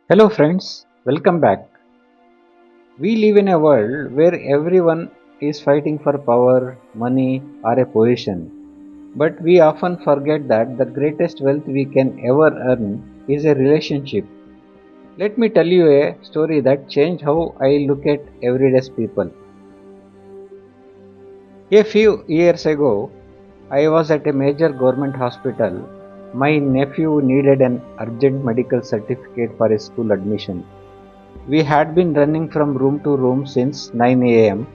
Hello, friends, welcome back. We live in a world where everyone is fighting for power, money, or a position. But we often forget that the greatest wealth we can ever earn is a relationship. Let me tell you a story that changed how I look at everyday people. A few years ago, I was at a major government hospital. My nephew needed an urgent medical certificate for his school admission. We had been running from room to room since 9 am.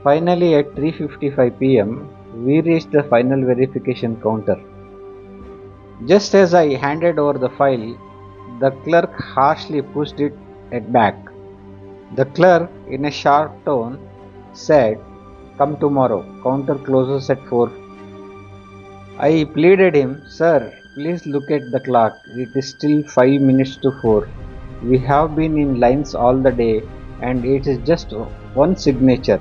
Finally, at 3:55 pm, we reached the final verification counter. Just as I handed over the file, the clerk harshly pushed it back. The clerk, in a sharp tone, said, "Come tomorrow, counter closes at 4." I pleaded him, "Sir, please look at the clock. It is still 5 minutes to 4. We have been in lines all the day and it is just one signature."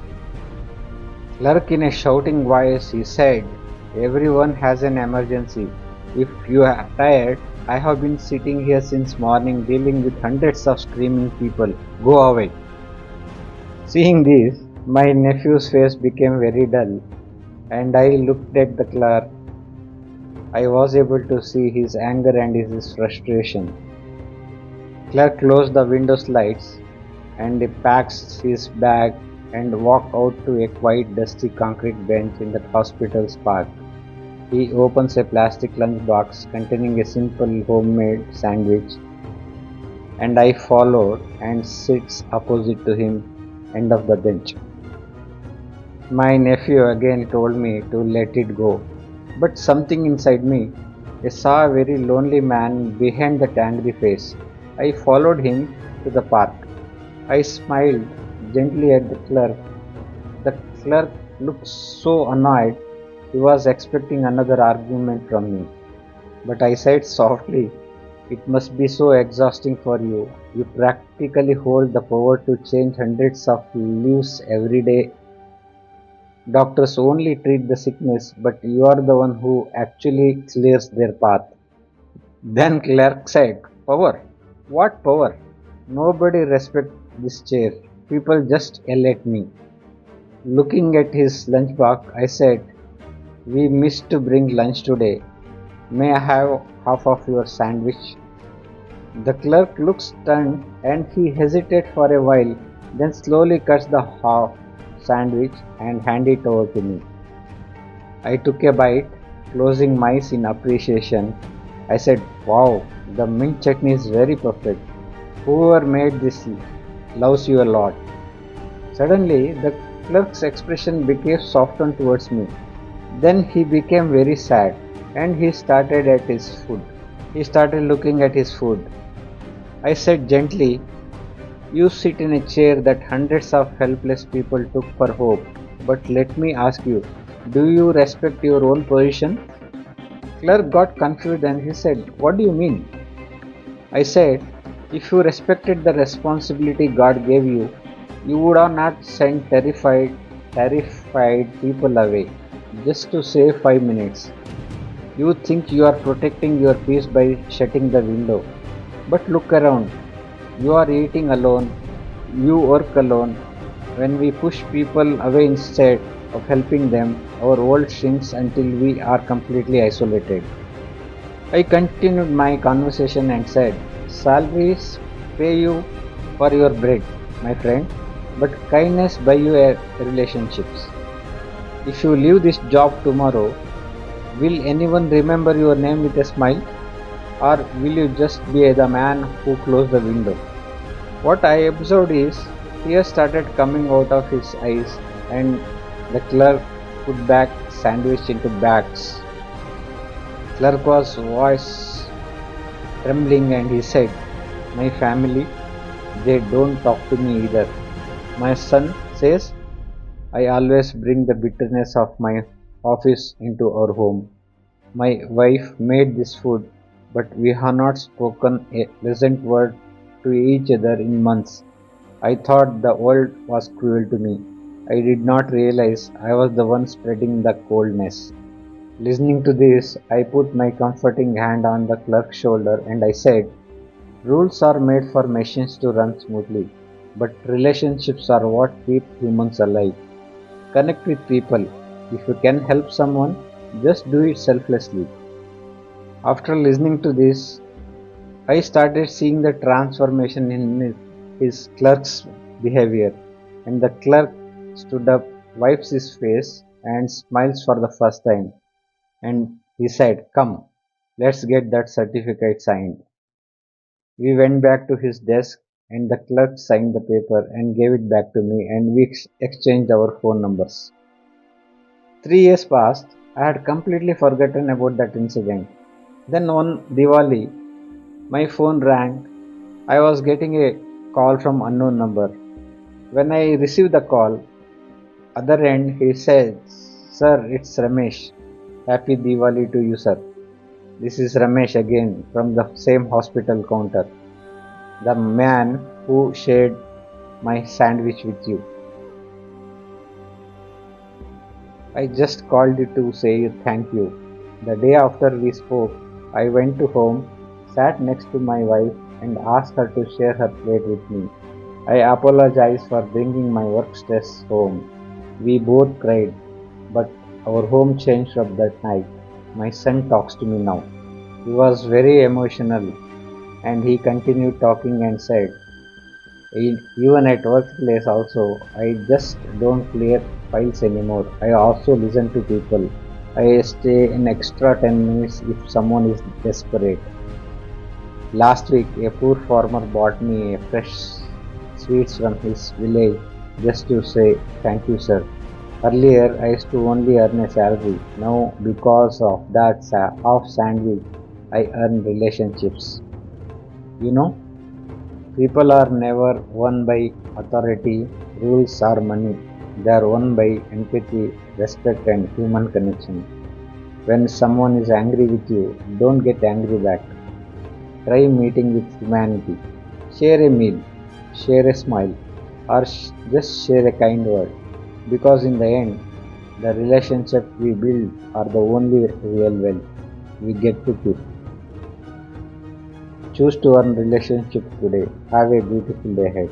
Clerk, in a shouting voice, he said, "Everyone has an emergency. If you are tired, I have been sitting here since morning dealing with hundreds of screaming people. Go away." Seeing this, my nephew's face became very dull and I looked at the clerk. I was able to see his anger and his frustration. Clerk closed the window slides and he packs his bag and walked out to a quiet dusty concrete bench in the hospital's park. He opens a plastic lunchbox containing a simple homemade sandwich and I followed and sits opposite to him end of the bench. My nephew again told me to let it go, but something inside me, I saw a very lonely man behind that angry face. I followed him to the park. I smiled gently at the clerk. The clerk looked so annoyed. He was expecting another argument from me. But I said softly, "It must be so exhausting for you. You practically hold the power to change hundreds of lives every day. Doctors only treat the sickness, but you are the one who actually clears their path." Then clerk said, "Power? What power? Nobody respects this chair. People just yell at me." Looking at his lunchbox, I said, "We missed to bring lunch today. May I have half of your sandwich?" The clerk looked stunned and he hesitated for a while, then slowly cuts the half sandwich and handed it over to me. I took a bite, closing my eyes in appreciation. I said, "Wow, the mint chutney is very perfect. Whoever made this loves you a lot." Suddenly, the clerk's expression became softened towards me. Then he became very sad and he started at his food. He started looking at his food. I said gently, "You sit in a chair that hundreds of helpless people took for hope. But let me ask you, do you respect your own position?" Clerk got confused and he said, "What do you mean?" I said, "If you respected the responsibility God gave you, you would have not sent terrified people away just to save 5 minutes. You think you are protecting your peace by shutting the window. But look around. You are eating alone. You work alone. When we push people away instead of helping them, our world shrinks until we are completely isolated." I continued my conversation and said, "Salaries pay you for your bread, my friend, but kindness buy you relationships. If you leave this job tomorrow, will anyone remember your name with a smile? Or will you just be the man who closed the window?" What I observed is tears started coming out of his eyes and the clerk put back sandwich into bags. Clerk was voice trembling and he said, "My family, they don't talk to me either. My son says I always bring the bitterness of my office into our home. My wife made this food, but we have not spoken a pleasant word to each other in months. I thought the world was cruel to me. I did not realize I was the one spreading the coldness." Listening to this, I put my comforting hand on the clerk's shoulder and I said, Rules are made for machines to run smoothly, but relationships are what keep humans alive. Connect with people. If you can help someone, just do it selflessly. After listening to this, I started seeing the transformation in his clerk's behavior, and the clerk stood up, wipes his face, and smiles for the first time. And he said, "Come, let's get that certificate signed." We went back to his desk, and the clerk signed the paper and gave it back to me, and we exchanged our phone numbers. 3 years passed. I had completely forgotten about that incident. Then one Diwali, my phone rang. I was getting a call from unknown number. When I received the call, other end he said, "Sir, it's Ramesh. Happy Diwali to you, sir. This is Ramesh again from the same hospital counter. The man who shared my sandwich with you. I just called you to say thank you." The day after we spoke, I went to home, sat next to my wife, and asked her to share her plate with me. I apologized for bringing my work stress home. We both cried, but our home changed from that night. My son talks to me now. He was very emotional, and he continued talking and said, Even at workplace also, I just don't clear files anymore. I also listen to people. I stay an extra 10 minutes if someone is desperate." Last week, a poor farmer bought me a fresh sweets from his village just to say thank you, sir. Earlier, I used to only earn a salary. Now, because of that half sandwich, I earn relationships. You know, people are never won by authority, rules, or money. They are won by empathy, respect, and human connection. When someone is angry with you, don't get angry back. Try meeting with humanity. Share a meal, share a smile, or just share a kind word. Because in the end, the relationships we build are the only real wealth we get to keep. Choose to earn relationships today. Have a beautiful day ahead.